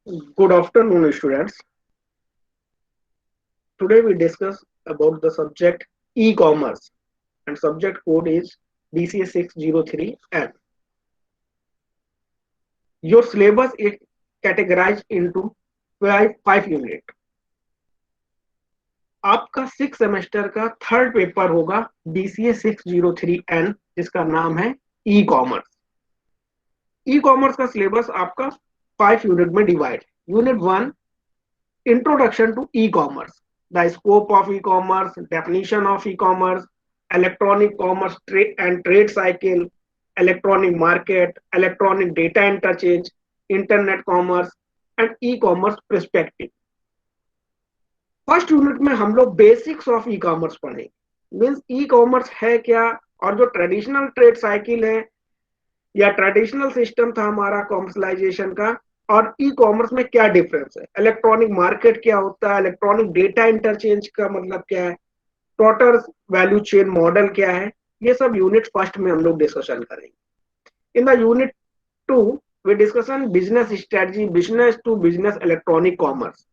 Good afternoon, students. Today we discuss about the subject e-commerce and subject code is BCA 603N. Your syllabus is categorized into five unit. आपका 6 semester का third paper होगा BCA 603N जिसका नाम है e commerce. ई commerce का syllabus आपका 5 unit में divide. Unit 1 Introduction to e-commerce, the scope of e-commerce, definition of e-commerce, electronic commerce and trade cycle, electronic market, electronic data interchange, internet commerce and e-commerce perspective. First unit में हम लोग basics of e commerce पढ़ेंगे, means e commerce है क्या और जो traditional trade cycle है या ट्रेडिशनल सिस्टम था हमारा कॉमर्शलाइजेशन का और ई कॉमर्स में क्या डिफरेंस है, इलेक्ट्रॉनिक मार्केट क्या होता है, इलेक्ट्रॉनिक डेटा इंटरचेंज का मतलब क्या है, टोटल वैल्यू चेन मॉडल क्या है, ये सब यूनिट फर्स्ट में हम लोग डिस्कशन करेंगे। In the unit 2 we discussion business strategy, business to business electronic commerce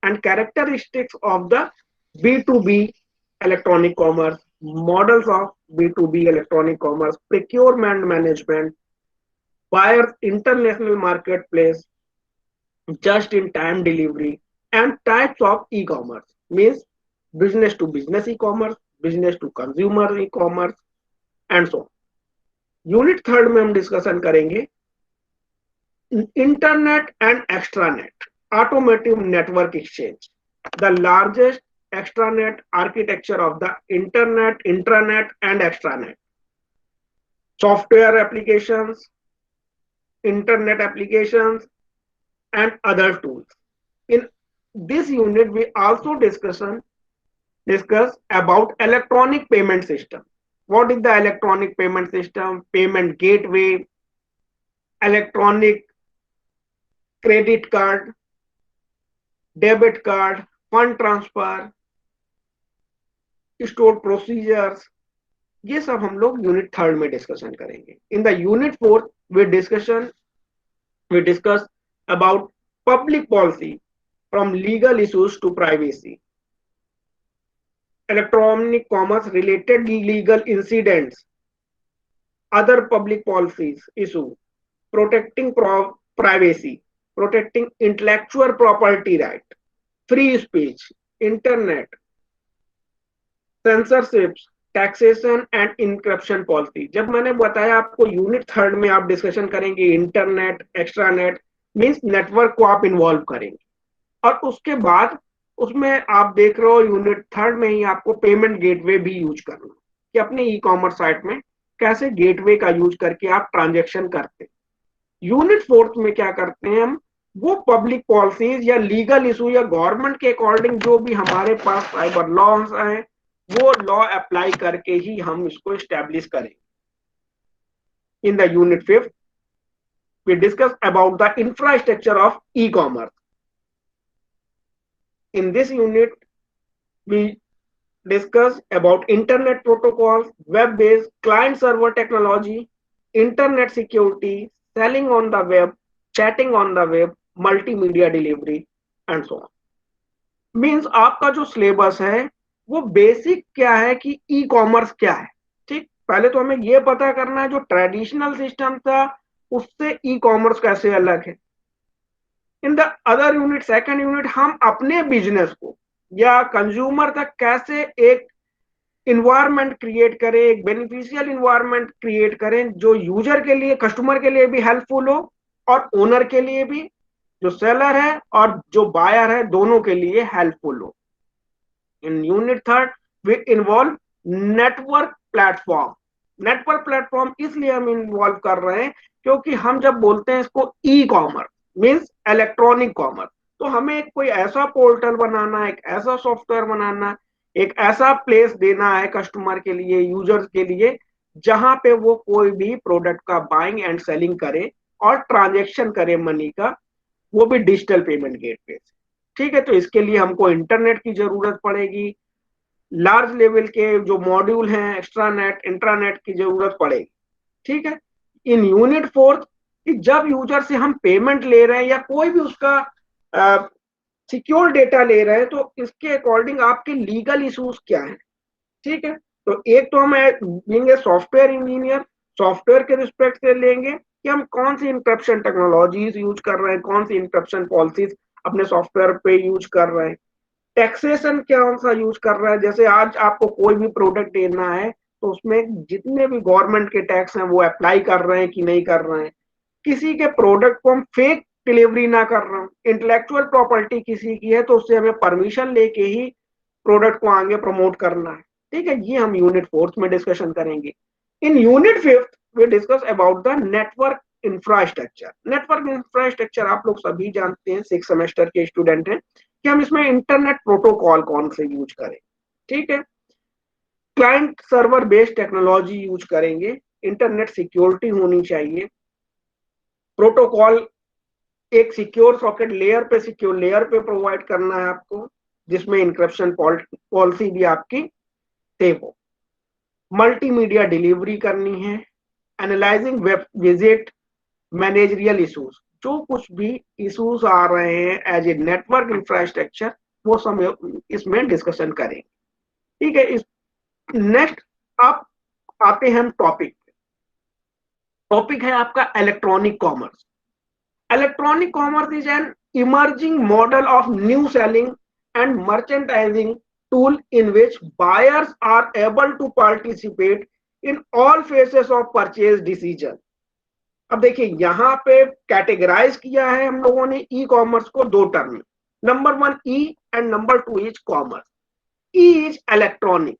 and characteristics of the B2B electronic commerce, models of B2B electronic commerce, procurement management, buyers international marketplace, just in time delivery and types of e-commerce, means business to business e-commerce, business to consumer e-commerce and so on. Unit third में हम discussion करेंगे internet and extranet, automotive network exchange, the largest extranet architecture of the internet, intranet and extranet, software applications, internet applications and other tools. In this unit we also discuss about electronic payment system. What is the electronic payment system, payment gateway, electronic credit card, debit card, fund transfer, store procedures, ये सब हम लोग unit third में discussion करेंगे। In the unit fourth we discuss about public policy from legal issues to privacy, electronic commerce related legal incidents, other public policies issue, protecting privacy, protecting intellectual property right, free speech, internet, censorships, taxation and encryption policy. जब मैंने बताया आपको unit third में आप discussion करेंगे internet, extranet, means network को आप involve करेंगे और उसके बाद उसमें आप देख रहे हो यूनिट थर्ड में ही आपको पेमेंट गेटवे भी यूज करना कि अपने ई कॉमर्स साइट में कैसे गेटवे का यूज करके आप ट्रांजेक्शन करते हैं। यूनिट फोर्थ में क्या करते हैं हम, वो पब्लिक पॉलिसीज या लीगल इशू या गवर्नमेंट के अकॉर्डिंग जो भी हमारे पास साइबर लॉज हैं वो लॉ अप्लाई करके ही हम इसको एस्टेब्लिश करेंगे। In the unit fifth we discuss about the infrastructure of e commerce. In this unit we discuss about internet protocol, web based client server technology, internet security, selling on the web, chatting on the web, multimedia delivery and so on. Means आपका जो syllabus है वो basic क्या है कि e commerce क्या है। ठीक, पहले तो हमें ये पता करना है जो ट्रेडिशनल सिस्टम था उससे ई कॉमर्स कैसे अलग है। In the other unit, second unit, हम अपने बिजनेस को या कंज्यूमर तक कैसे एक इन्वायरमेंट क्रिएट करें, एक बेनिफिशियल इन्वायरमेंट क्रिएट करें जो यूजर के लिए, कस्टमर के लिए भी हेल्पफुल हो और ओनर के लिए भी, जो सेलर है और जो बायर है दोनों के लिए हेल्पफुल हो। In unit third we involve network platform. Network platform इसलिए हम इन्वॉल्व कर रहे हैं क्योंकि हम जब बोलते हैं इसको e commerce means electronic commerce, तो हमें एक कोई ऐसा पोर्टल बनाना, एक ऐसा सॉफ्टवेयर बनाना, एक ऐसा प्लेस देना है कस्टमर के लिए, यूजर्स के लिए, जहां पे वो कोई भी प्रोडक्ट का बाइंग एंड सेलिंग करे और ट्रांजेक्शन करे मनी का, वो भी डिजिटल पेमेंट गेटवे से। ठीक है, तो इसके लिए हमको इंटरनेट की जरूरत पड़ेगी, लार्ज लेवल के जो मॉड्यूल हैं एक्स्ट्रानेट, इंट्रानेट की जरूरत पड़ेगी। ठीक है, इन यूनिट फोर्थ कि जब यूजर से हम पेमेंट ले रहे हैं या कोई भी उसका सिक्योर डेटा ले रहे हैं, तो इसके अकॉर्डिंग आपके लीगल इश्यूज क्या है। ठीक है, तो एक तो हम लेंगे सॉफ्टवेयर इंजीनियर, सॉफ्टवेयर के रिस्पेक्ट से लेंगे कि हम कौन सी इंक्रिप्शन टेक्नोलॉजीज यूज कर रहे हैं, कौन सी इंक्रिप्शन पॉलिसीज अपने सॉफ्टवेयर पे यूज कर रहे हैं, टैक्सेशन कौन सा यूज कर रहा है। जैसे आज आपको कोई भी प्रोडक्ट देना है तो उसमें जितने भी गवर्नमेंट के टैक्स हैं वो अप्लाई कर रहे हैं कि नहीं कर रहे हैं। किसी के प्रोडक्ट को हम फेक डिलीवरी ना कर रहे हैं। इंटेलेक्चुअल प्रॉपर्टी किसी की है तो उससे हमें परमिशन लेके ही प्रोडक्ट को आगे प्रमोट करना है। ठीक है, ये हम यूनिट फोर्थ में डिस्कशन करेंगे। In unit fifth we discuss about the network infrastructure. Network infrastructure आप लोग सभी जानते हैं, 6 सेमेस्टर के स्टूडेंट हैं, कि हम इसमें इंटरनेट प्रोटोकॉल कौन से यूज करें। ठीक है, client server based technology use करेंगे, इंटरनेट सिक्योरिटी होनी चाहिए, प्रोटोकॉल एक सिक्योर सॉकेट लेयर पे, सिक्योर लेयर पे प्रोवाइड करना है आपको, जिसमें इंक्रिप्शन पॉलिसी भी आपकी सेफ हो, मल्टीमीडिया डिलीवरी करनी है, analysing web visit, managerial issues, जो कुछ भी इश्यूज आ रहे हैं एज ए नेटवर्क इंफ्रास्ट्रक्चर वो सब इसमें डिस्कशन करेंगे। ठीक है, इस नेक्स्ट आप आते हैं हम टॉपिक। टॉपिक है आपका electronic commerce. Electronic commerce is an emerging model of new selling and merchandising tool in which buyers are able to participate in all phases of purchase decision। अब देखिए यहां पे कैटेगराइज किया है हम लोगों ने ई कॉमर्स को दो टर्म में, number 1 E and number 2 is commerce. E is electronic.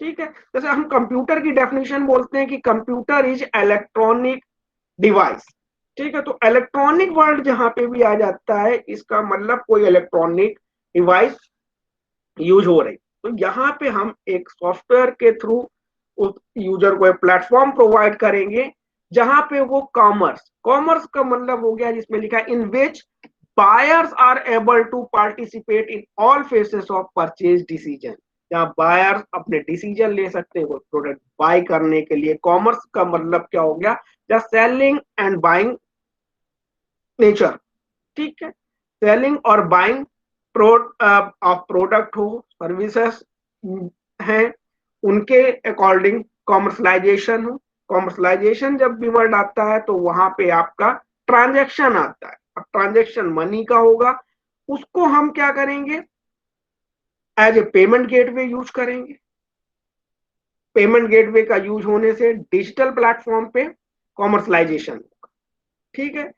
ठीक है, जैसे हम कंप्यूटर की डेफिनेशन बोलते हैं कि कंप्यूटर इज इलेक्ट्रॉनिक डिवाइस। ठीक है, तो इलेक्ट्रॉनिक वर्ड जहां पे भी आ जाता है इसका मतलब कोई इलेक्ट्रॉनिक डिवाइस यूज हो रही। तो यहाँ पे हम एक सॉफ्टवेयर के थ्रू उस यूजर को एक प्लेटफॉर्म प्रोवाइड करेंगे जहां पे वो कॉमर्स, कॉमर्स का मतलब हो गया जिसमें लिखा है in which buyers are able to participate in all phases of purchase decision. जहां बायर्स अपने डिसीजन ले सकते हैं वो प्रोडक्ट बाय करने के लिए। कॉमर्स का मतलब क्या हो गया, the selling and buying nature. ठीक है, सेलिंग और बाइंग ऑफ प्रोडक्ट हो, सर्विसेज हैं, उनके अकॉर्डिंग कॉमर्शलाइजेशन हो। कॉमर्शलाइजेशन जब भी वर्ड आता है तो वहां पे आपका ट्रांजैक्शन आता है। अब ट्रांजैक्शन मनी का होगा, उसको हम क्या करेंगे, as a payment gateway use करेंगे। पेमेंट गेटवे का यूज होने से डिजिटल प्लेटफॉर्म पे कॉमर्शलाइजेशन होगा। ठीक है,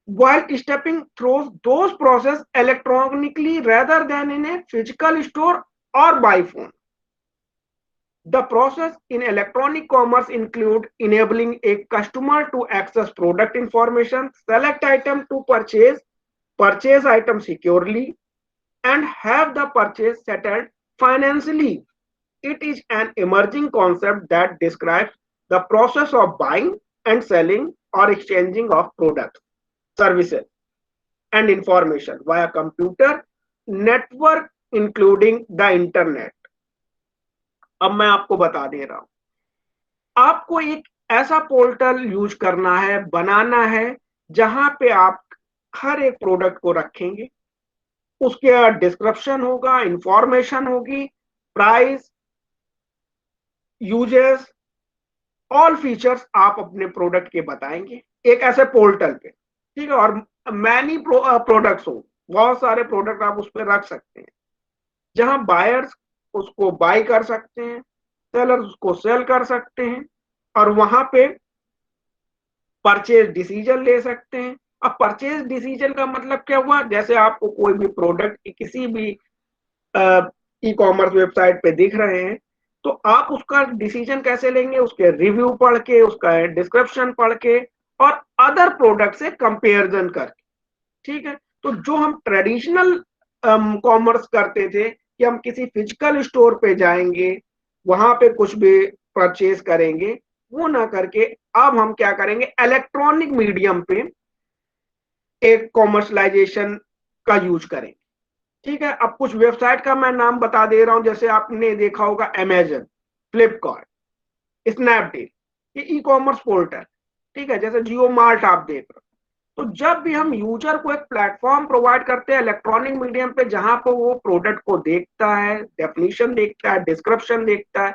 while stepping through those process electronically rather than in a physical store or by phone. The process in electronic commerce include enabling a customer to access product information, select item to purchase, purchase item securely, and have the purchase settled financially. It is an emerging concept that describes the process of buying and selling or exchanging of products, services, and information via computer network including the internet। अब मैं आपको बता दे रहा हूं, आपको एक ऐसा portal use करना है, बनाना है, जहां पे आप हर एक प्रोडक्ट को रखेंगे, उसके डिस्क्रिप्शन होगा, इंफॉर्मेशन होगी, प्राइस, यूजेस, ऑल फीचर्स आप अपने प्रोडक्ट के बताएंगे एक ऐसे पोर्टल पे। ठीक है, और मैनी प्रोडक्ट्स हो, बहुत सारे प्रोडक्ट आप उस पर रख सकते हैं, जहां बायर्स उसको बाय कर सकते हैं, सेलर्स उसको सेल कर सकते हैं, और वहां पे परचेज डिसीजन ले सकते हैं। अब परचेज डिसीजन का मतलब क्या हुआ, जैसे आपको कोई भी प्रोडक्ट किसी भी ई कॉमर्स वेबसाइट पे दिख रहे हैं, तो आप उसका डिसीजन कैसे लेंगे, उसके रिव्यू पढ़ के, उसका डिस्क्रिप्शन पढ़ के, और अदर प्रोडक्ट से कंपेरिजन करके। ठीक है, तो जो हम ट्रेडिशनल कॉमर्स करते थे कि हम किसी फिजिकल स्टोर पे जाएंगे, वहां पे कुछ भी परचेज करेंगे, वो ना करके अब हम क्या करेंगे, इलेक्ट्रॉनिक मीडियम पे एक कॉमर्शलाइजेशन का यूज करेंगे। ठीक है, अब कुछ वेबसाइट का मैं नाम बता दे रहा हूं, जैसे आपने देखा होगा अमेजन, फ्लिपकार्ट, स्नैपडील, ये ई कॉमर्स पोर्टल। ठीक है, जैसे जियो मार्ट आप देख रहे हो, तो जब भी हम यूजर को एक प्लेटफॉर्म प्रोवाइड करते हैं इलेक्ट्रॉनिक मीडियम पे, जहां पर वो प्रोडक्ट को देखता है, डेफिनेशन देखता है, डिस्क्रिप्शन देखता है,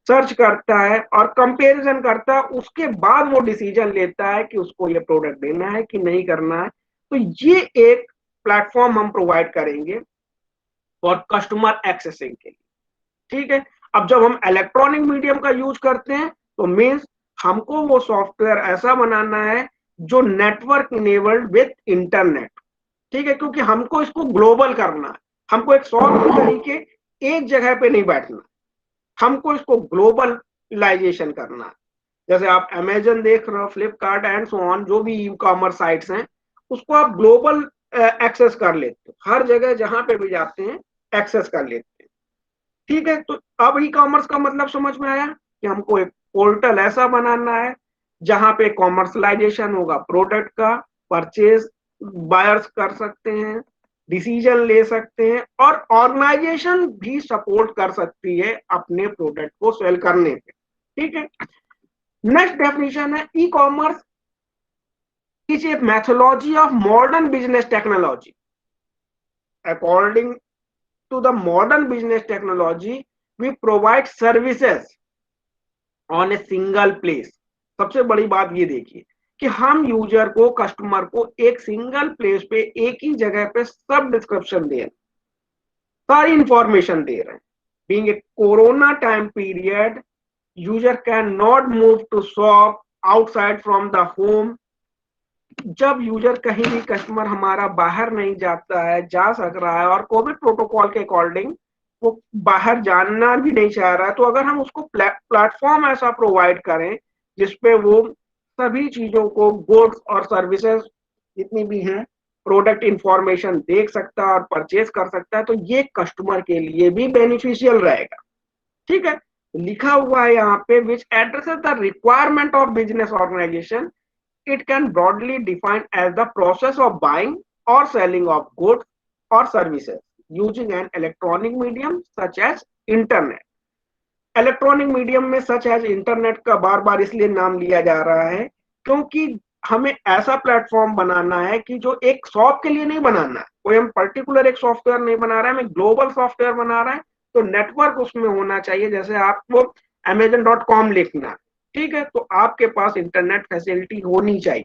सर्च करता है और कंपैरिजन करता है, उसके बाद वो डिसीजन लेता है कि उसको ये प्रोडक्ट देना है कि नहीं करना है। तो ये एक प्लेटफॉर्म हम प्रोवाइड करेंगे और कस्टमर एक्सेसिंग के लिए। ठीक है। अब जब हम इलेक्ट्रॉनिक मीडियम का यूज करते हैं तो मीन्स हमको वो सॉफ्टवेयर ऐसा बनाना है जो नेटवर्क इनेबल्ड विथ इंटरनेट। ठीक है, क्योंकि हमको इसको ग्लोबल करना है। हमको एक शॉप के तरीके एक जगह पे नहीं बैठना, हमको इसको ग्लोबलाइजेशन करना है। जैसे आप अमेजन देख रहे हो, फ्लिपकार्ट एंड सो ऑन, जो भी ई कॉमर्स साइट्स हैं, उसको आप ग्लोबल एक्सेस कर लेते हो, हर जगह जहां पे भी जाते हैं एक्सेस कर लेते हैं। ठीक है, तो अब ई कॉमर्स का मतलब समझ में आया कि हमको एक पोर्टल ऐसा बनाना है जहां पे कॉमर्शलाइजेशन होगा प्रोडक्ट का, परचेज बायर्स कर सकते हैं, डिसीजन ले सकते हैं और ऑर्गेनाइजेशन भी सपोर्ट कर सकती है अपने प्रोडक्ट को सेल करने पे। ठीक है। नेक्स्ट डेफिनेशन है e commerce is a methodology of modern business technology. According to the modern business technology, we provide services on a single place। सबसे बड़ी बात ये देखिए कि हम यूजर को, कस्टमर को एक सिंगल प्लेस पे, एक ही जगह पे सब डिस्क्रिप्शन दे रहे हैं, सारी इंफॉर्मेशन दे रहे हैं। Being a corona time period, user can not move to shop outside from the home. जब यूजर कहीं भी, कस्टमर हमारा बाहर नहीं जाता है, जा सक रहा है और कोविड प्रोटोकॉल के अकॉर्डिंग वो बाहर जानना भी नहीं चाह रहा है, तो अगर हम उसको प्लेटफॉर्म ऐसा प्रोवाइड करें जिसपे वो सभी चीजों को, गुड्स और सर्विसेज जितनी भी हैं, प्रोडक्ट इंफॉर्मेशन देख सकता है और परचेज कर सकता है, तो ये कस्टमर के लिए भी बेनिफिशियल रहेगा। ठीक है। लिखा हुआ है यहाँ पे which addresses the requirement of business organisation. It can broadly defined as the process of buying or selling of goods or services using an electronic medium such as internet। Electronic medium में such as internet का बार बार इसलिए नाम लिया जा रहा है क्योंकि हमें ऐसा प्लेटफॉर्म बनाना है कि जो एक शॉप के लिए नहीं बनाना है, कोई हम पर्टिकुलर एक सॉफ्टवेयर नहीं बना रहा है, हमें ग्लोबल सॉफ्टवेयर बना रहा है। तो नेटवर्क उसमें होना चाहिए, जैसे आपको amazon.com लिखना है, ठीक है, तो आपके पास इंटरनेट फैसिलिटी होनी चाहिए।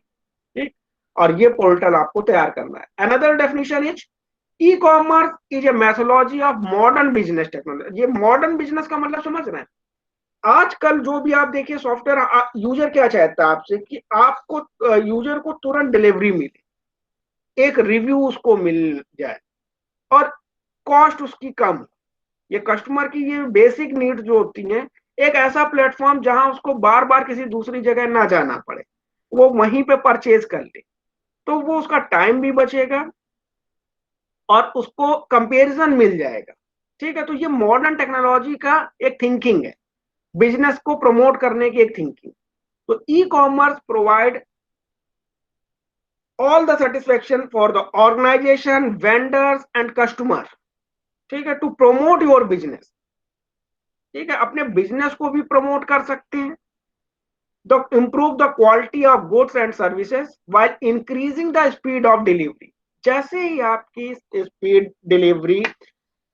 ठीक। और ये पोर्टल आपको तैयार करना है। Another definition is e commerce is a methodology of modern business technology. ये मॉडर्न बिजनेस का मतलब समझ रहे हैं? आजकल जो भी आप देखिए सॉफ्टवेयर, यूजर क्या चाहता है आपसे कि आपको, यूजर को तुरंत डिलीवरी मिले, एक रिव्यू उसको मिल जाए और कॉस्ट उसकी कम हो। ये कस्टमर की ये बेसिक नीड जो होती हैं, एक ऐसा प्लेटफॉर्म जहां उसको बार बार किसी दूसरी जगह ना जाना पड़े, वो वहीं पे परचेज कर ले, तो वो उसका टाइम भी बचेगा और उसको कंपैरिजन मिल जाएगा। ठीक है, तो ये मॉडर्न टेक्नोलॉजी का एक थिंकिंग है, बिजनेस को प्रमोट करने की एक थिंकिंग। तो e commerce provide all the satisfaction for the organisation, vendors and customer. ठीक है, टू प्रमोट योर बिजनेस। ठीक है, अपने बिजनेस को भी प्रमोट कर सकते हैं, the improve the quality of goods and services while increasing the speed of delivery. जैसे ही आपकी स्पीड डिलीवरी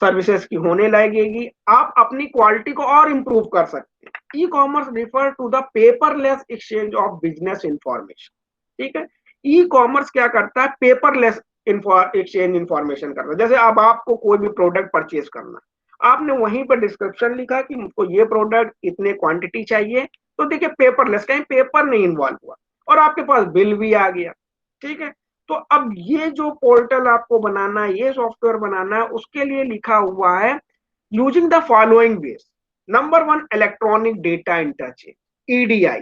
सर्विसेज की होने लगेगी, आप अपनी क्वालिटी को और इंप्रूव कर सकते हैं। E commerce refer to the paperless exchange of business information. ठीक है, ई कॉमर्स क्या करता है? पेपरलेस एक्सचेंज इंफॉर्मेशन करता है। जैसे अब आपको कोई भी प्रोडक्ट परचेज करना, आपने वहीं पर डिस्क्रिप्शन लिखा कि मुझको ये प्रोडक्ट इतने क्वांटिटी चाहिए, तो देखिए पेपरलेस, कहीं पेपर नहीं इन्वॉल्व हुआ और आपके पास बिल भी आ गया। ठीक है, तो अब ये जो पोर्टल आपको बनाना है, ये सॉफ्टवेयर बनाना है, उसके लिए लिखा हुआ है using the following veg. Number one, electronic data interchange, EDI.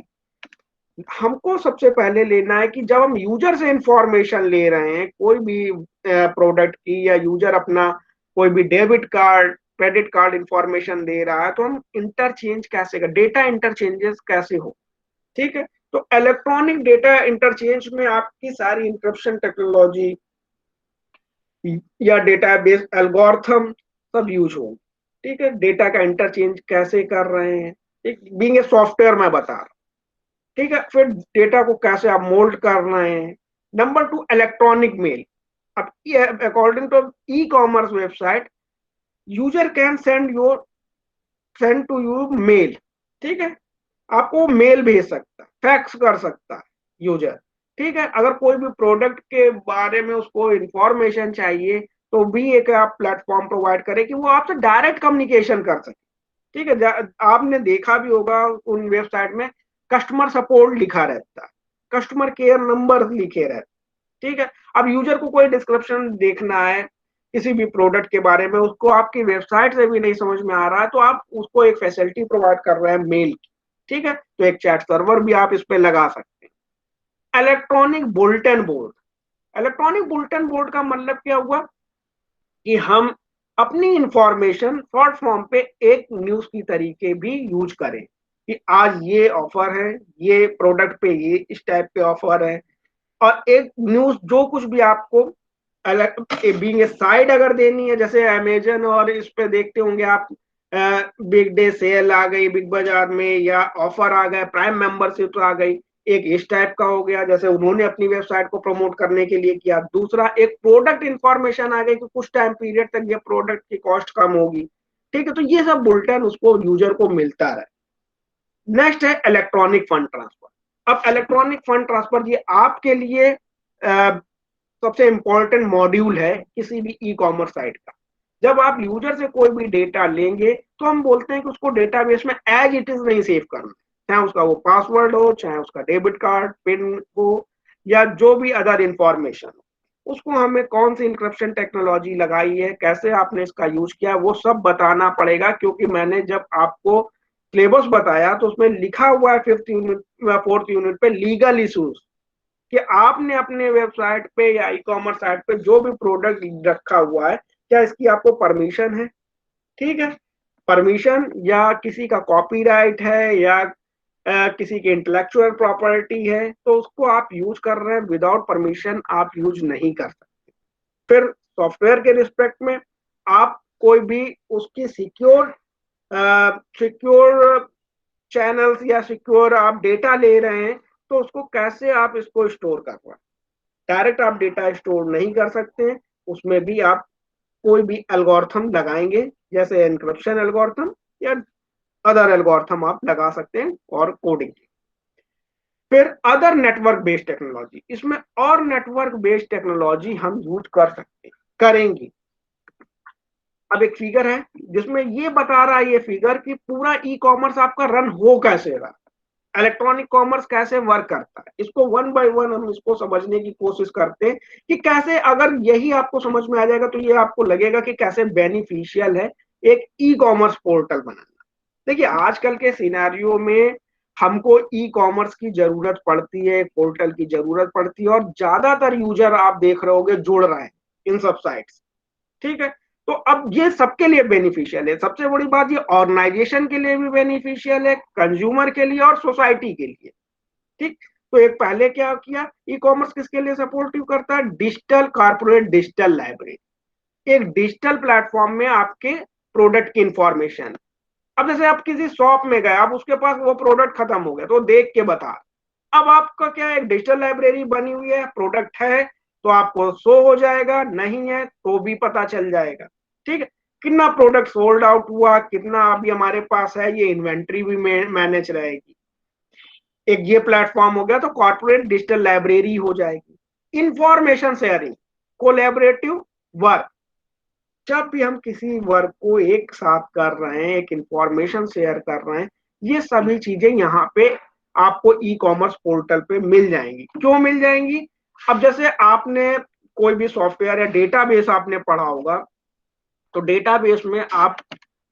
हमको सबसे पहले लेना है कि जब हम यूजर से इंफॉर्मेशन ले रहे हैं कोई भी प्रोडक्ट की, या यूजर अपना कोई भी debit card, credit card information दे रहा है, तो हम इंटरचेंज कैसे कर, डेटा इंटरचेंजेस कैसे हो। ठीक है, तो इलेक्ट्रॉनिक डेटा इंटरचेंज में आपकी सारी इंक्रिप्शन टेक्नोलॉजी या डेटा बेस एल्गोरिथम सब यूज हो। ठीक है, डेटा का इंटरचेंज कैसे कर रहे हैं, ठीक, बीइंग ए सॉफ्टवेयर मैं बता रहा हूं। ठीक है, फिर डेटा को कैसे आप मोल्ड कर रहे हैं, नंबर टू, इलेक्ट्रॉनिक मेल। अब according to e commerce website, user can send to you mail. ठीक है, आपको मेल भेज सकता है, फैक्स कर सकता है यूजर। ठीक है, अगर कोई भी प्रोडक्ट के बारे में उसको इंफॉर्मेशन चाहिए तो भी एक आप प्लेटफॉर्म प्रोवाइड करें कि वो आपसे डायरेक्ट कम्युनिकेशन कर सके। ठीक है, आपने देखा भी होगा उन वेबसाइट में कस्टमर सपोर्ट लिखा रहता है, कस्टमर केयर नंबर लिखे रहते हैं। ठीक है, अब यूजर को कोई डिस्क्रिप्शन देखना है किसी भी प्रोडक्ट के बारे में, उसको आपकी वेबसाइट से भी नहीं समझ में आ रहा है, तो आप उसको एक फैसिलिटी प्रोवाइड कर रहे हैं मेल की। ठीक है, तो एक चैट सर्वर भी आप इस पे लगा सकते हैं। Electronic bulletin board. Electronic bulletin board का मतलब क्या हुआ कि हम अपनी इंफॉर्मेशन शॉर्ट फॉर्म पे एक न्यूज की तरीके भी यूज करें कि आज ये ऑफर है, ये प्रोडक्ट पे ये इस टाइप पे ऑफर है। और एक न्यूज जो कुछ भी आपको अलग बीइंग ए साइड अगर देनी है, जैसे अमेजन और इस पे देखते होंगे आप, बिग डे सेल आ गई बिग बाजार में, या ऑफर आ गए, प्राइम मेंबरशिप आ गई, एक इस टाइप का हो गया जैसे उन्होंने अपनी वेबसाइट को प्रमोट करने के लिए किया। दूसरा, एक प्रोडक्ट इंफॉर्मेशन आ गई कि कुछ टाइम पीरियड तक ये प्रोडक्ट की कॉस्ट कम होगी। ठीक है, तो ये सब बुलेटिन उसको यूजर को मिलता रहे। नेक्स्ट है इलेक्ट्रॉनिक फंड ट्रांसफर। अब इलेक्ट्रॉनिक फंड ट्रांसफर ये आपके लिए सबसे इंपॉर्टेंट मॉड्यूल है किसी भी ई कॉमर्स साइट का। जब आप यूजर से कोई भी डेटा लेंगे तो हम बोलते हैं कि उसको डेटाबेस में एज इट इज नहीं सेव करना, चाहे उसका वो पासवर्ड हो, चाहे उसका डेबिट कार्ड पिन हो, या जो भी अदर इंफॉर्मेशन हो, उसको हमें कौन सी इंक्रिप्शन टेक्नोलॉजी लगाई है, कैसे आपने इसका यूज किया, वो सब बताना पड़ेगा। क्योंकि मैंने जब आपको सिलेबस बताया तो उसमें लिखा हुआ है फिफ्थ यूनिट, फोर्थ यूनिट पे लीगल इशूज, कि आपने अपने वेबसाइट पे या ई कॉमर्स साइट पे जो भी प्रोडक्ट रखा हुआ है, क्या इसकी आपको परमिशन है। ठीक है, परमिशन या किसी का कॉपीराइट है, या किसी की इंटेलेक्चुअल प्रॉपर्टी है, तो उसको आप यूज कर रहे हैं विदाउट परमिशन आप यूज नहीं कर सकते। फिर सॉफ्टवेयर के रिस्पेक्ट में आप कोई भी उसकी सिक्योर चैनल्स या सिक्योर आप डेटा ले रहे हैं, तो उसको कैसे आप इसको स्टोर कर रहे हैं। डायरेक्ट आप डेटा स्टोर नहीं कर सकते हैं, उसमें भी आप कोई भी एल्गोरिथम लगाएंगे, जैसे एन्क्रिप्शन एल्गोरिथम या अदर एल्गोरिथम आप लगा सकते हैं और कोडिंग। फिर अदर नेटवर्क बेस्ड टेक्नोलॉजी, इसमें और नेटवर्क बेस्ड टेक्नोलॉजी हम यूज कर सकते हैं, करेंगे। अब एक फिगर है जिसमें ये बता रहा है, ये फिगर कि पूरा ई कॉमर्स आपका रन हो कैसे रहा, इलेक्ट्रॉनिक कॉमर्स कैसे वर्क करता है। इसको वन बाय वन हम इसको समझने की कोशिश करते हैं कि कैसे, अगर यही आपको समझ में आ जाएगा तो ये आपको लगेगा कि कैसे बेनिफिशियल है एक ई कॉमर्स पोर्टल बनाना। देखिए, आजकल के सिनेरियो में हमको ई कॉमर्स की जरूरत पड़ती है, पोर्टल की जरूरत पड़ती है, और ज्यादातर यूजर आप देख रहे होंगे जुड़ रहे हैं इन सब साइट्स। ठीक है, तो अब ये सबके लिए बेनिफिशियल है। सबसे बड़ी बात, ये ऑर्गेनाइजेशन के लिए भी बेनिफिशियल है, कंज्यूमर के लिए और सोसाइटी के लिए। ठीक, तो एक पहले क्या किया, ई कॉमर्स किसके लिए सपोर्टिव करता है, डिजिटल कॉर्पोरेट डिजिटल लाइब्रेरी, एक डिजिटल प्लेटफॉर्म में आपके प्रोडक्ट की इंफॉर्मेशन। अब जैसे आप किसी शॉप में गए, अब उसके पास वो प्रोडक्ट खत्म हो गया तो देख के बता, अब आपका क्या एक डिजिटल लाइब्रेरी बनी हुई है, प्रोडक्ट है तो आपको शो हो जाएगा, नहीं है तो भी पता चल जाएगा। ठीक है, कितना प्रोडक्ट सोल्ड आउट हुआ, कितना अभी हमारे पास है, ये इन्वेंट्री भी मैनेज रहेगी। एक ये प्लेटफॉर्म हो गया तो कॉर्पोरेट डिजिटल लाइब्रेरी हो जाएगी। इंफॉर्मेशन शेयरिंग, कोलैबोरेटिव वर्क, जब भी हम किसी वर्क को एक साथ कर रहे हैं, एक इंफॉर्मेशन शेयर कर रहे हैं, ये सभी चीजें यहाँ पे आपको ई कॉमर्स पोर्टल पे मिल जाएंगी। क्यों मिल जाएंगी, अब जैसे आपने कोई भी सॉफ्टवेयर या डेटाबेस आपने पढ़ा होगा, तो डेटाबेस में आप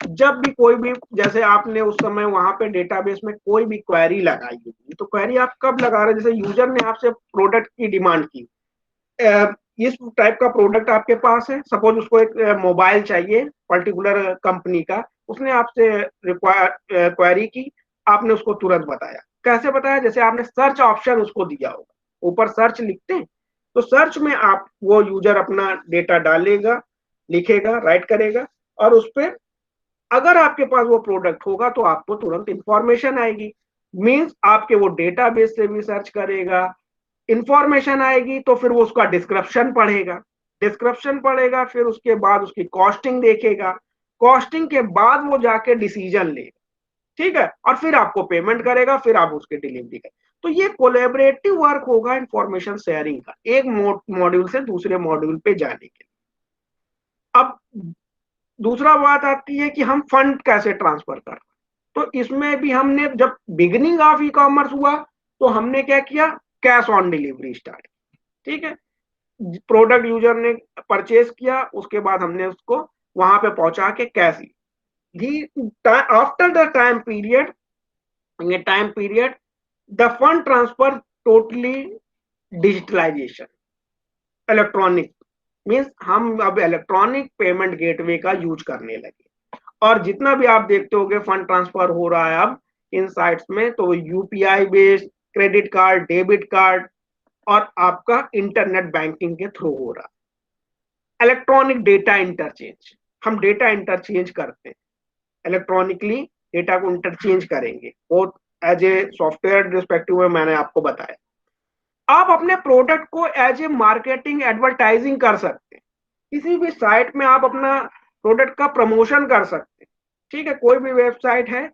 जब भी कोई भी, जैसे आपने उस समय वहां पे डेटाबेस में कोई भी क्वेरी लगाई होगी, तो क्वेरी आप कब लगा रहे हैं, जैसे यूजर ने आपसे प्रोडक्ट की डिमांड की, इस टाइप का प्रोडक्ट आपके पास है, सपोज उसको एक मोबाइल चाहिए पर्टिकुलर कंपनी का, उसने आपसे क्वेरी की, आपने उसको तुरंत बताया। कैसे बताया, जैसे आपने सर्च ऑप्शन उसको दिया होगा, ऊपर सर्च लिखते हैं, तो सर्च में आप वो यूजर अपना डेटा डालेगा, लिखेगा, राइट करेगा, और उस पर अगर आपके पास वो प्रोडक्ट होगा तो आपको तुरंत इंफॉर्मेशन आएगी। मींस आपके वो डेटाबेस से भी सर्च करेगा, इंफॉर्मेशन आएगी तो फिर वो उसका डिस्क्रिप्शन पढ़ेगा, डिस्क्रिप्शन पढ़ेगा, फिर उसके बाद उसकी कॉस्टिंग देखेगा, कॉस्टिंग के बाद वो जाके डिसीजन लेगा, ठीक है, और फिर आपको पेमेंट करेगा, फिर आप उसकी डिलीवरी करें। तो ये कोलैबोरेटिव वर्क होगा इंफॉर्मेशन शेयरिंग का, एक मॉड्यूल से दूसरे मॉड्यूल पे जाने के लिए। अब दूसरा बात आती है कि हम फंड कैसे ट्रांसफर कर, तो इसमें भी हमने जब बिगिनिंग ऑफ ई कॉमर्स हुआ तो हमने क्या किया, कैश ऑन डिलीवरी स्टार्ट, ठीक है, प्रोडक्ट यूजर ने परचेज किया, उसके बाद हमने उसको वहां पे पहुंचा के कैश ली। After the time period the fund transfer totally digitalisation, electronic, means हम अब इलेक्ट्रॉनिक पेमेंट गेटवे का यूज करने लगे, और जितना भी आप देखते होगे फंड ट्रांसफर हो रहा है अब इन साइट्स में, तो UPI based, credit card, debit card, और आपका इंटरनेट बैंकिंग के थ्रू हो रहा है। इलेक्ट्रॉनिक डेटा इंटरचेंज, हम डेटा इंटरचेंज करते हैं, इलेक्ट्रॉनिकली डेटा को इंटरचेंज करेंगे, वो एज ए सॉफ्टवेयर रिस्पेक्टिव में मैंने आपको बताया। आप अपने प्रोडक्ट को एज ए मार्केटिंग एडवर्टाइजिंग कर सकते हैं, किसी भी साइट में आप अपना प्रोडक्ट का प्रमोशन कर सकते हैं, ठीक है, कोई भी वेबसाइट है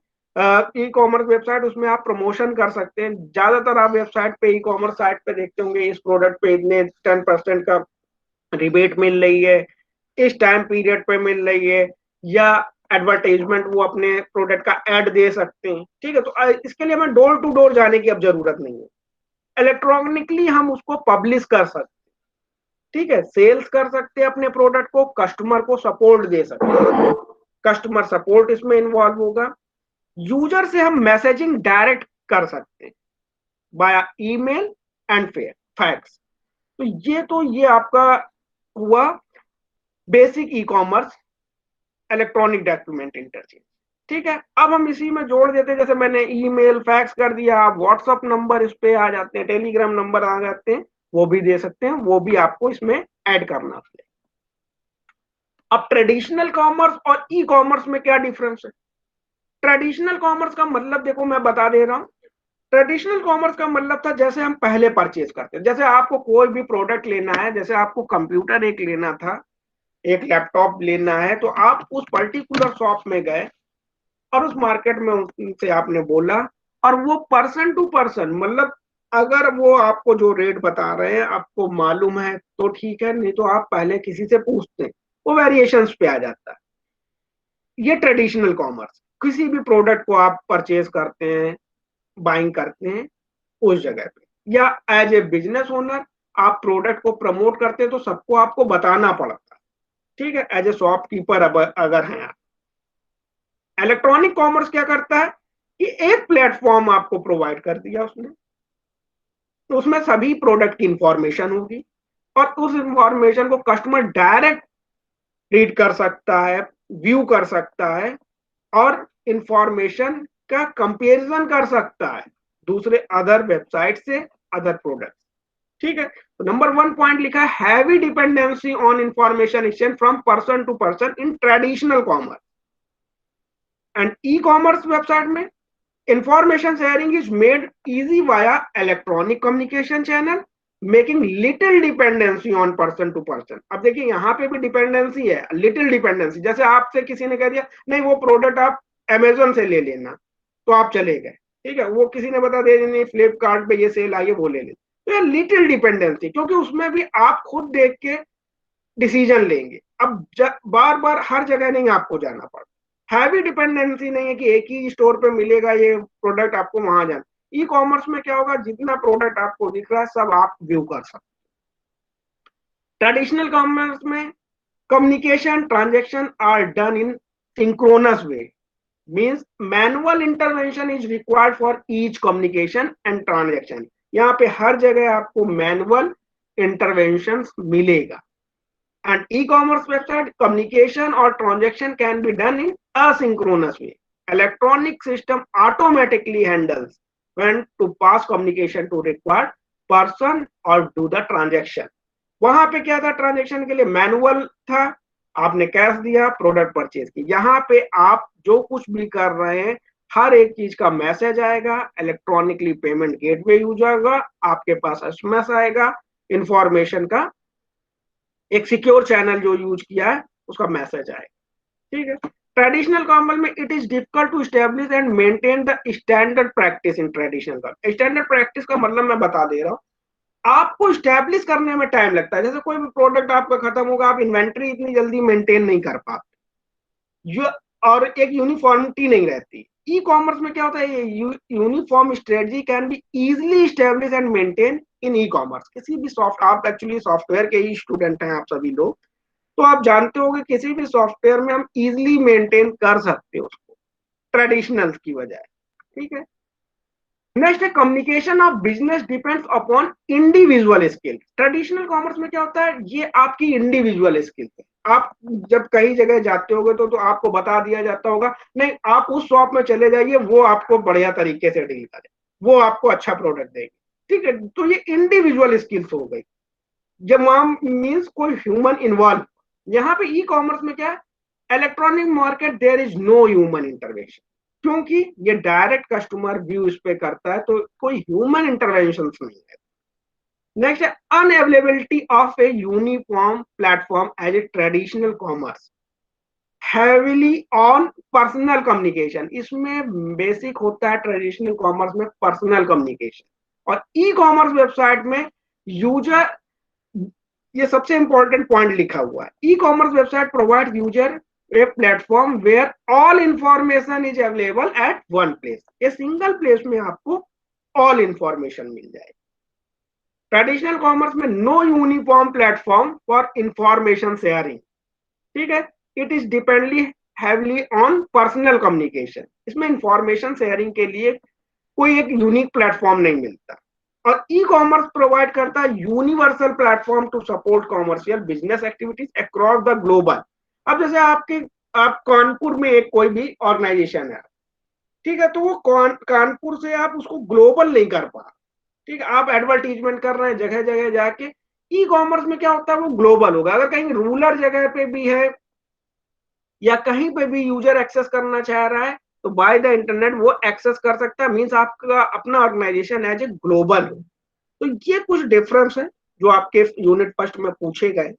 ई कॉमर्स वेबसाइट, उसमें आप प्रमोशन कर सकते हैं। ज्यादातर आप वेबसाइट पे, ई कॉमर्स साइट पे देखते होंगे इस प्रोडक्ट पे इतने 10% का रिबेट मिल रही है, इस टाइम पीरियड पे मिल रही है, या एडवर्टाइजमेंट वो अपने प्रोडक्ट का ऐड दे सकते हैं, ठीक है। तो इसके लिए हमें डोर टू डोर जाने की अब जरूरत नहीं है, इलेक्ट्रॉनिकली हम उसको पब्लिश कर सकते हैं, ठीक है, सेल्स कर सकते हैं अपने प्रोडक्ट को, कस्टमर को सपोर्ट दे सकते हैं, कस्टमर सपोर्ट इसमें इन्वॉल्व होगा। यूजर से हम मैसेजिंग डायरेक्ट कर सकते हैं बाया ईमेल एंड फैक्स। तो ये आपका हुआ basic e commerce electronic document interchange, ठीक है। अब हम इसी में जोड़ देते हैं, जैसे मैंने ईमेल फैक्स कर दिया, व्हाट्सएप नंबर इस पे आ जाते हैं, टेलीग्राम नंबर आ जाते हैं, वो भी दे सकते हैं, वो भी आपको इसमें ऐड करना है। अब ट्रेडिशनल कॉमर्स और ई कॉमर्स में क्या डिफरेंस है? ट्रेडिशनल कॉमर्स का मतलब देखो मैं बता दे रहा हूं, ट्रेडिशनल कॉमर्स का मतलब था जैसे हम पहले परचेज करते, जैसे आपको कोई भी प्रोडक्ट लेना है, जैसे आपको कंप्यूटर एक लेना था, एक लैपटॉप लेना है, तो आप उस पर्टिकुलर शॉप में गए और उस मार्केट में उनसे आपने बोला, और वो पर्सन टू पर्सन, मतलब अगर वो आपको जो रेट बता रहे हैं आपको मालूम है तो ठीक है, नहीं तो आप पहले किसी से पूछते हैं, वो वेरिएशंस पे आ जाता है। ये ट्रेडिशनल कॉमर्स, किसी भी प्रोडक्ट को आप परचेज करते हैं, बाइंग करते हैं उस जगह पे, या एज ए बिजनेस ओनर आप प्रोडक्ट को प्रमोट करते हैं तो सबको आपको बताना पड़ता है, ठीक है, एज ए शॉपकीपर अगर हैं आप। इलेक्ट्रॉनिक कॉमर्स क्या करता है कि एक प्लेटफॉर्म आपको प्रोवाइड कर दिया उसने, तो उसमें सभी प्रोडक्ट की इंफॉर्मेशन होगी, और उस इंफॉर्मेशन को कस्टमर डायरेक्ट रीड कर सकता है, व्यू कर सकता है, और इंफॉर्मेशन का कंपैरिजन कर सकता है दूसरे अदर वेबसाइट से, अदर प्रोडक्ट, ठीक है। तो नंबर 1 पॉइंट लिखा है heavy dependency on information exchange from person to person in traditional commerce and e commerce website में information sharing is made easy via electronic communication channel, making little dependency on person to person. अब देखिए यहाँ पे भी dependency है, little dependency, जैसे आपसे किसी ने कह दिया नहीं वो प्रोडक्ट आप अमेजोन से ले लेना, तो आप चले गए, ठीक है, वो किसी ने बता दिया नहीं फ्लिपकार्ट पे ये सेल आई है वो ले लेना, तो ये लिटिल डिपेंडेंसी, क्योंकि उसमें भी आप खुद देख के डिसीजन लेंगे। अब बार बार हर जगह नहीं आपको जाना पड़ता, हैवी डिपेंडेंसी नहीं है कि एक ही स्टोर पे मिलेगा ये प्रोडक्ट, आपको वहां जाना। ई कॉमर्स में क्या होगा, जितना प्रोडक्ट आपको दिख रहा है सब आप व्यू कर सकते। ट्रेडिशनल कॉमर्स में communication transaction are done in synchronous way, means manual intervention is required for each communication and transaction. यहाँ पे हर जगह आपको मैनुअल इंटरवेंशन मिलेगा। And e-commerce website communication or transaction can be done in asynchronous way. Electronic system automatically handles when to pass communication to required person or do the transaction. वहां पे क्या था, ट्रांजेक्शन के लिए मैनुअल था, आपने cash दिया, प्रोडक्ट परचेज की। यहाँ पे आप जो कुछ भी कर रहे हैं हर एक चीज का मैसेज आएगा, इलेक्ट्रॉनिकली पेमेंट गेटवे यूज होगा, आपके पास एसएमएस आएगा, इंफॉर्मेशन का एक सिक्योर चैनल जो यूज किया है उसका मैसेज आएगा। ठीक है। ट्रेडिशनल कॉमर्स में it is difficult to establish and maintain the standard practice in traditional commerce. Standard practice का मतलब मैं बता दे रहा हूँ, आपको स्टैब्लिश करने में टाइम लगता है। जैसे कोई भी प्रोडक्ट आपका खत्म होगा, आप इन्वेंट्री इतनी जल्दी मेंटेन नहीं कर पाते, जो और एक यूनिफॉर्मिटी नहीं रहती। ई कॉमर्स में क्या होता है, uniform strategy can be easily establish and maintain in e commerce. किसी भी सॉफ्ट, आप एक्चुअली सॉफ्टवेयर के ही स्टूडेंट हैं आप सभी लोग, तो आप जानते हो कि किसी भी सॉफ्टवेयर में हम इजिली मेंटेन कर सकते हो उसको ट्रेडिशनल की बजाय। ठीक है। नेक्स्ट है communication of business depends upon individual skill. Traditional commerce में क्या होता है, ये आपकी इंडिविजुअल स्किल है। आप जब कई जगह जाते होगे तो आपको बता दिया जाता होगा, नहीं आप उस शॉप में चले जाइए, वो आपको बढ़िया तरीके से डील करे, वो आपको अच्छा प्रोडक्ट देगी। ठीक है, तो ये इंडिविजुअल स्किल्स हो गई। जब वहां मीन्स कोई ह्यूमन इन्वॉल्व। यहाँ पे ई कॉमर्स में क्या है, electronic market there is no human intervention, क्योंकि ये डायरेक्ट कस्टमर व्यू इस पे करता है, तो कोई ह्यूमन इंटरवेंशन नहीं है। नेक्स्ट है unavailability of a uniform platform as a traditional commerce heavily on personal communication. इसमें बेसिक होता है ट्रेडिशनल कॉमर्स में पर्सनल कम्युनिकेशन, और ई कॉमर्स वेबसाइट में यूजर, ये सबसे इंपॉर्टेंट पॉइंट लिखा हुआ है, e commerce website provide user a platform where all information is available at one place। ये सिंगल प्लेस में आपको ऑल इंफॉर्मेशन मिल जाएगी। ट्रेडिशनल कॉमर्स में no uniform platform for information sharing. ठीक है, it is dependently heavily on personal communication. इसमें information sharing के लिए कोई एक यूनिक प्लेटफॉर्म नहीं मिलता। और ई कॉमर्स प्रोवाइड करता है universal platform to support commercial business activities across the global. अब जैसे आप कानपुर में एक कोई भी ऑर्गेनाइजेशन है, ठीक है, तो वो कानपुर से आप उसको ग्लोबल नहीं कर पा। ठीक है, आप एडवर्टीजमेंट कर रहे हैं जगह जगह जाके, ई कॉमर्स में क्या होता है वो ग्लोबल होगा। अगर कहीं रूरल जगह पे भी है या कहीं पे भी यूजर एक्सेस करना चाह रहा है, तो बाय द इंटरनेट वो एक्सेस कर सकता है, मींस आपका अपना ऑर्गेनाइजेशन एज ए ग्लोबल हो। तो ये कुछ डिफरेंस है जो आपके यूनिट फर्स्ट में पूछे गए।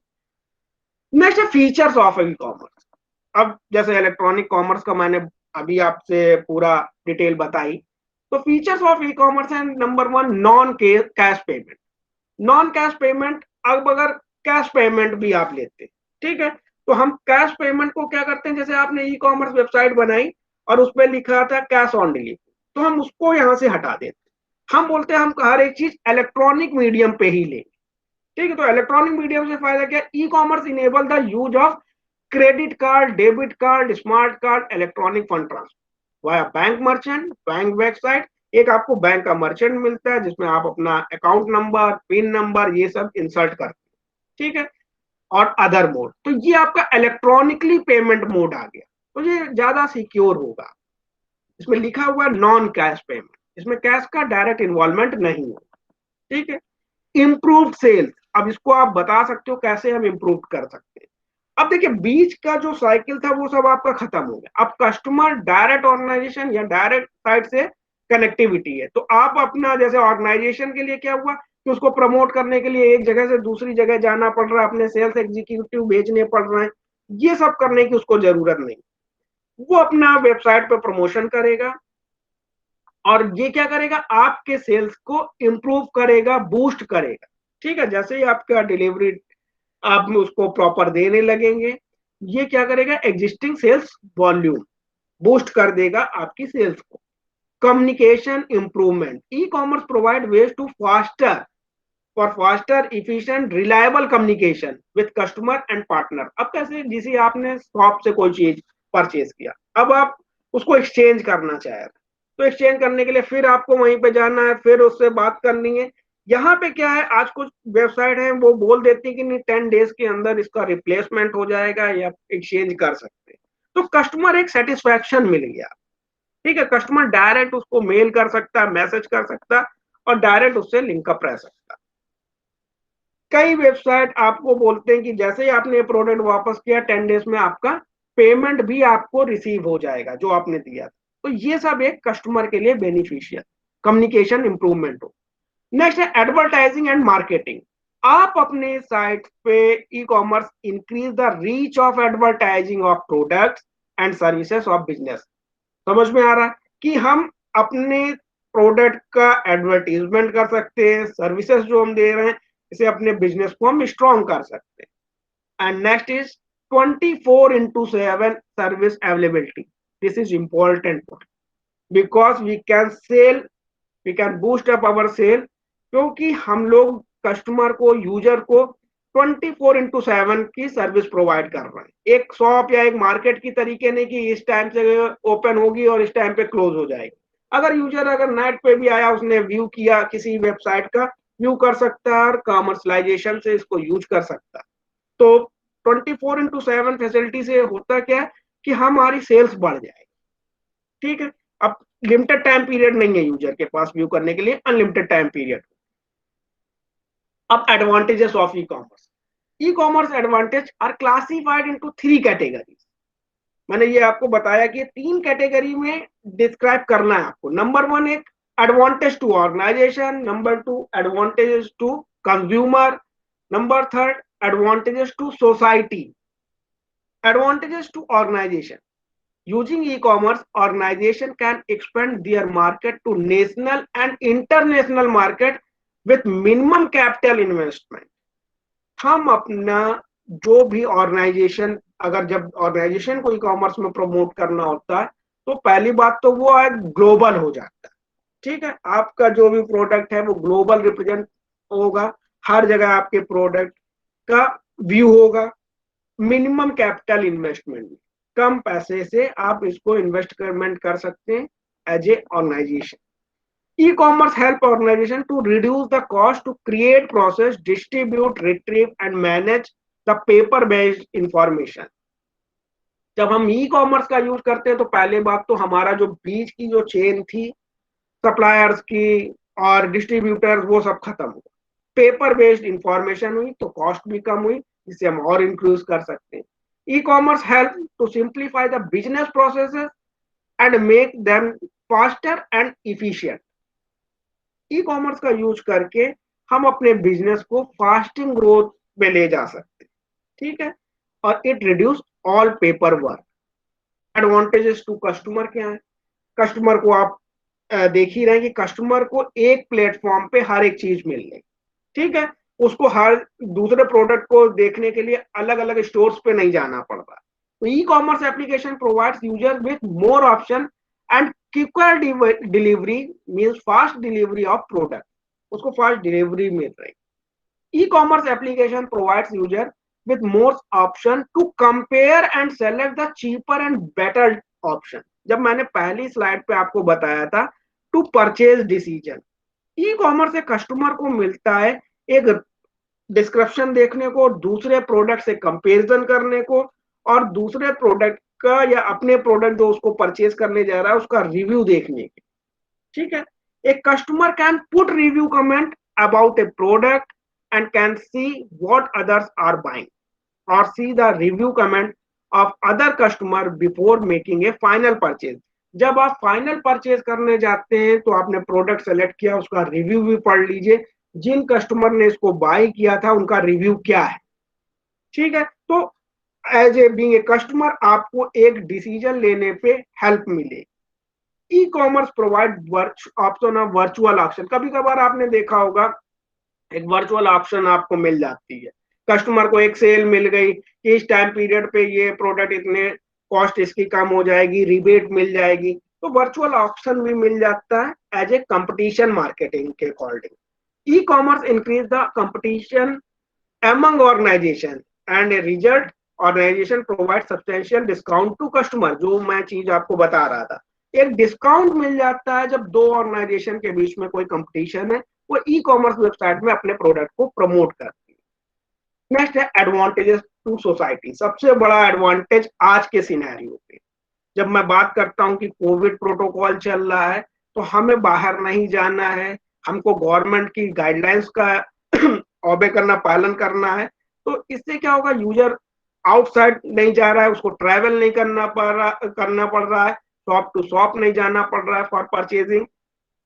नेक्स्ट है फीचर्स ऑफ ई कॉमर्स। अब जैसे इलेक्ट्रॉनिक कॉमर्स का मैंने अभी आपसे पूरा डिटेल बताई, तो फीचर्स ऑफ ई कॉमर्स है number one, non cash payment. Non cash payment, अब अगर कैश पेमेंट भी आप लेते, ठीक है, तो हम कैश पेमेंट को क्या करते हैं, जैसे आपने ई कॉमर्स वेबसाइट बनाई और उसमें लिखा था कैश ऑन डिलीवरी, तो हम उसको यहां से हटा देते। हम बोलते हैं हम हर एक चीज इलेक्ट्रॉनिक मीडियम पे ही लेंगे। ठीक है, तो इलेक्ट्रॉनिक मीडियम से फायदा क्या, e commerce enable the use of credit card, debit card, smart card, electronic fund transfer via bank merchant, bank website. एक आपको बैंक का मर्चेंट मिलता है जिसमें आप अपना अकाउंट नंबर, पिन नंबर ये सब इंसर्ट करते हैं। ठीक है, और अदर मोड, तो ये आपका इलेक्ट्रॉनिकली पेमेंट मोड आ गया, तो ये ज्यादा सिक्योर होगा। इसमें लिखा हुआ नॉन कैश पेमेंट, इसमें कैश का डायरेक्ट इन्वॉल्वमेंट नहीं होगा। ठीक है, इम्प्रूव सेल्स। अब इसको आप बता सकते हो कैसे हम इम्प्रूव कर सकते हैं। अब देखिए बीच का जो साइकिल था वो सब आपका खत्म हो गया। अब कस्टमर डायरेक्ट ऑर्गेनाइजेशन या डायरेक्ट साइट से कनेक्टिविटी है, तो आप अपना जैसे ऑर्गेनाइजेशन के लिए क्या हुआ कि उसको प्रमोट करने के लिए एक जगह से दूसरी जगह जाना पड़ रहा है, अपने सेल्स एग्जीक्यूटिव भेजने पड़ रहे हैं, ये सब करने की उसको जरूरत नहीं। वो अपना वेबसाइट पर प्रमोशन करेगा और ये क्या करेगा, आपके सेल्स को इंप्रूव करेगा, बूस्ट करेगा। ठीक है, जैसे ही आपका डिलीवरी आप उसको प्रॉपर देने लगेंगे, ये क्या करेगा, एग्जिस्टिंग सेल्स वॉल्यूम बूस्ट कर देगा आपकी सेल्स को। Communication improvement, e commerce provide ways to faster for faster efficient reliable communication with customer and partner. अब कैसे, जिसे आपने शॉप से कोई चीज परचेज किया, अब आप उसको एक्सचेंज करना चाह रहे हैं, तो एक्सचेंज करने के लिए फिर आपको वहीं पे जाना है, फिर उससे बात करनी है। यहाँ पे क्या है, आज कुछ वेबसाइट है वो बोल देती है कि नहीं 10 डेज के अंदर इसका रिप्लेसमेंट हो जाएगा या एक्सचेंज कर सकते हैं, तो कस्टमर एक सेटिस्फैक्शन मिल गया। ठीक है, कस्टमर डायरेक्ट उसको मेल कर सकता है, मैसेज कर सकता है और डायरेक्ट उससे लिंकअप रह सकता है। कई वेबसाइट आपको बोलते हैं कि जैसे ही आपने प्रोडक्ट वापस किया 10 डेज में आपका पेमेंट भी आपको रिसीव हो जाएगा जो आपने दिया था। तो ये सब एक कस्टमर के लिए बेनिफिशियल कम्युनिकेशन इंप्रूवमेंट हो। नेक्स्ट है एडवर्टाइजिंग एंड मार्केटिंग। आप अपने साइट पे e commerce increase the reach of advertising of products and services of business. समझ में आ रहा है कि हम अपने प्रोडक्ट का एडवर्टीजमेंट कर सकते हैं, सर्विसेज जो हम दे रहे हैं इसे अपने बिजनेस को हम स्ट्रॉन्ग कर सकते हैं। And next is 24/7 service availability. This is important point because we can boost up our sale, क्योंकि हम लोग कस्टमर को, यूजर को 24/7 की सर्विस प्रोवाइड कर रहे हैं। एक शॉप या एक मार्केट की तरीके नहीं कि इस टाइम से ओपन होगी और इस टाइम पे क्लोज हो जाएगी। अगर यूजर अगर नेट पे भी आया, उसने व्यू किया किसी वेबसाइट का, व्यू कर सकता है और कॉमर्शलाइजेशन से इसको यूज कर सकता है। तो 24/7 फैसिलिटी से होता क्या है कि हमारी सेल्स बढ़ जाएगी। ठीक है, अब लिमिटेड टाइम पीरियड नहीं है यूजर के पास व्यू करने के लिए, अनलिमिटेड टाइम पीरियड। अब advantages of e commerce advantage are classified into 3 categories. मैंने ये आपको बताया कि 3 कैटेगरी में डिस्क्राइब करना है आपको। नंबर 1 एक advantage to organisation, number 2 advantages to consumer, number 3 advantages to society. Advantages to organization. Using e-commerce, organization can expand their market to national and international market with minimum capital investment. हम अपना जो भी organisation, अगर जब organisation को e commerce में promote करना होता है तो पहली बात तो वो ग्लोबल हो जाता है। ठीक है, आपका जो भी प्रोडक्ट है वो ग्लोबल रिप्रेजेंट होगा, हर जगह आपके प्रोडक्ट का व्यू होगा। मिनिमम कैपिटल इन्वेस्टमेंट, कम पैसे से आप इसको इन्वेस्टमेंट कर सकते हैं as a organisation. E commerce help organisation to reduce the cost to create, process, distribute, retrieve and manage the paper based information. जब हम ई कॉमर्स का यूज करते हैं तो पहले बात तो हमारा जो बीच की जो चेन थी सप्लायर्स की और डिस्ट्रीब्यूटर्स, वो सब खत्म हुआ, पेपर बेस्ड इंफॉर्मेशन हुई, तो कॉस्ट भी कम हुई, जिसे हम और इंक्रीज कर सकते हैं। E commerce help to simplify the business processes and make them faster and efficient. E commerce का यूज करके हम अपने बिजनेस को फास्टिंग ग्रोथ में ले जा सकते हैं। ठीक है, और it reduce all paper work. Advantages to customer क्या है? कस्टमर को आप देख ही रहे हैं कि कस्टमर को एक प्लेटफॉर्म पे हर एक चीज मिल रही। ठीक है, उसको हर दूसरे प्रोडक्ट को देखने के लिए अलग अलग स्टोर्स पे नहीं जाना पड़ रहा। तो e commerce application provides user with more option and quicker delivery, means fast delivery of product, उसको फास्ट डिलीवरी मिल रही। E-commerce application provides user with more option to compare and select the cheaper and better option. जब मैंने पहली slide पे आपको बताया था to purchase decision, e commerce से कस्टमर को मिलता है एक डिस्क्रिप्शन देखने को, दूसरे प्रोडक्ट से कंपैरिजन करने को, और दूसरे प्रोडक्ट का या अपने प्रोडक्ट जो उसको परचेज करने जा रहा है उसका रिव्यू देखने के। ठीक है, एक customer can put review comment about A product and can see what others are buying or see the review comment of other customer before making a final purchase. जब आप फाइनल परचेज करने जाते हैं तो आपने प्रोडक्ट सेलेक्ट किया, उसका review भी पढ़ लीजिए, जिन कस्टमर ने इसको बाय किया था उनका रिव्यू क्या है। ठीक है, तो as a being a customer आपको एक डिसीजन लेने पे हेल्प मिलेगी। E commerce provide option of virtual auction. कभी कभार आपने देखा होगा एक वर्चुअल ऑप्शन आपको मिल जाती है, कस्टमर को एक सेल मिल गई कि इस टाइम पीरियड पे ये प्रोडक्ट इतने कॉस्ट इसकी कम हो जाएगी, रिबेट मिल जाएगी, तो वर्चुअल ऑप्शन भी मिल जाता है एज ए कंपटीशन मार्केटिंग के according. E commerce increase the competition among organization and a result organization provides substantial discount to customer। जो मैं चीज आपको बता रहा था, एक डिस्काउंट मिल जाता है जब दो ऑर्गेनाइजेशन के बीच में कोई कंपटीशन है, वो ई कॉमर्स वेबसाइट में अपने प्रोडक्ट को प्रमोट करती है। नेक्स्ट है एडवांटेजेस टू सोसाइटी। सबसे बड़ा एडवांटेज आज के सिनेरियो पे, जब मैं बात करता हूं कि कोविड प्रोटोकॉल चल रहा है तो हमें बाहर नहीं जाना है, हमको गवर्नमेंट की गाइडलाइंस का ऑबे करना, पालन करना है, तो इससे क्या होगा, यूजर आउटसाइड नहीं जा रहा है, उसको ट्रैवल नहीं करना पड़ रहा है, शॉप टू शॉप नहीं जाना पड़ रहा है फॉर परचेजिंग,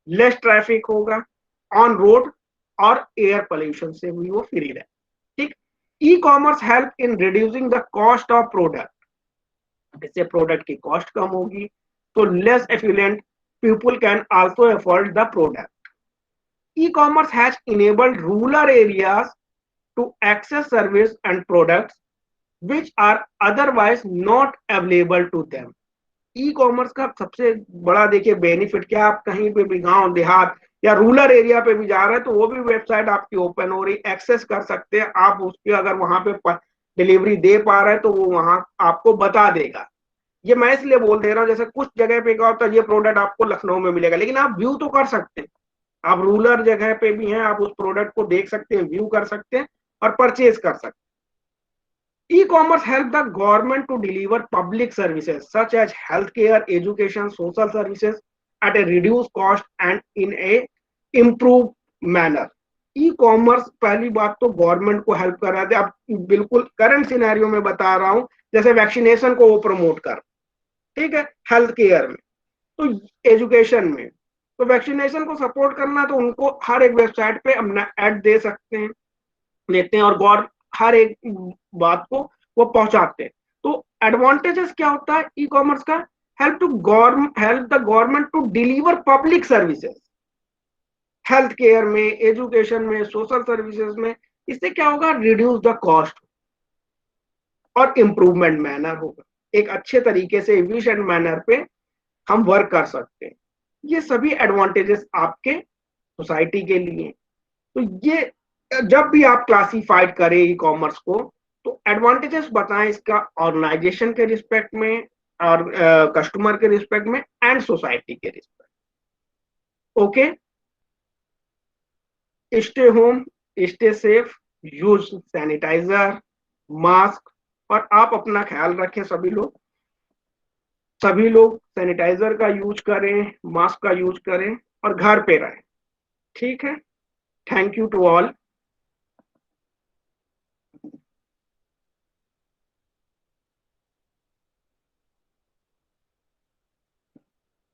लेस ट्रैफिक होगा ऑन रोड, और एयर पोल्यूशन से भी वो फ्री रहे। ठीक, e commerce help in reducing the cost of product, इससे प्रोडक्ट की कॉस्ट कम होगी, तो less affluent people can also afford the product. E-commerce has enabled rural areas to access service and products which are otherwise not available to them। E commerce का सबसे बड़ा देखिए benefit क्या, आप कहीं पे भी गांव देहात या रूरल एरिया पे भी जा रहे हैं तो वो भी वेबसाइट आपकी ओपन हो रही, एक्सेस कर सकते हैं आप उसके, अगर वहां पे डिलीवरी दे पा रहे हैं तो वो वहां आपको बता देगा। ये मैं इसलिए बोल दे रहा हूँ, जैसे कुछ जगह पे क्या होता है ये प्रोडक्ट आपको लखनऊ में मिलेगा, लेकिन आप व्यू तो कर सकते हैं, आप रूरल जगह पे भी हैं, आप उस प्रोडक्ट को देख सकते हैं, व्यू कर सकते हैं और परचेज कर सकते हैं। E-commerce help the government to deliver public services such as healthcare, education, social services at a reduced cost and in a improved manner। E commerce पहली बात तो गवर्नमेंट को हेल्प कर रहे थे, अब बिल्कुल करंट सिनेरियो में बता रहा हूं, जैसे वैक्सीनेशन को वो प्रमोट कर, ठीक है, हेल्थ केयर में, तो एजुकेशन में, तो वैक्सीनेशन को सपोर्ट करना तो उनको हर एक वेबसाइट पे अपना ऐड दे सकते हैं, देते हैं, और गौर हर एक बात को वो पहुंचाते हैं। तो एडवांटेजेस क्या होता है ई कॉमर्स का, help the government to deliver public services, health care में, एजुकेशन में, सोशल सर्विसेज में, इससे क्या होगा, रिड्यूस द कॉस्ट और इम्प्रूवमेंट मैनर होगा, एक अच्छे तरीके से एफिशिएंट मैनर पे हम वर्क कर सकते हैं। ये सभी एडवांटेजेस आपके सोसाइटी के लिए। तो ये जब भी आप क्लासिफाइड करें ई कॉमर्स को, तो एडवांटेजेस बताएं इसका ऑर्गेनाइजेशन के रिस्पेक्ट में और कस्टमर के रिस्पेक्ट में एंड सोसाइटी के respect. Okay, stay home, stay safe, use sanitiser, mask, और आप अपना ख्याल रखें, सभी लोग सैनिटाइजर का यूज करें, मास्क का यूज करें और घर पे रहें। ठीक है, थैंक यू टू ऑल।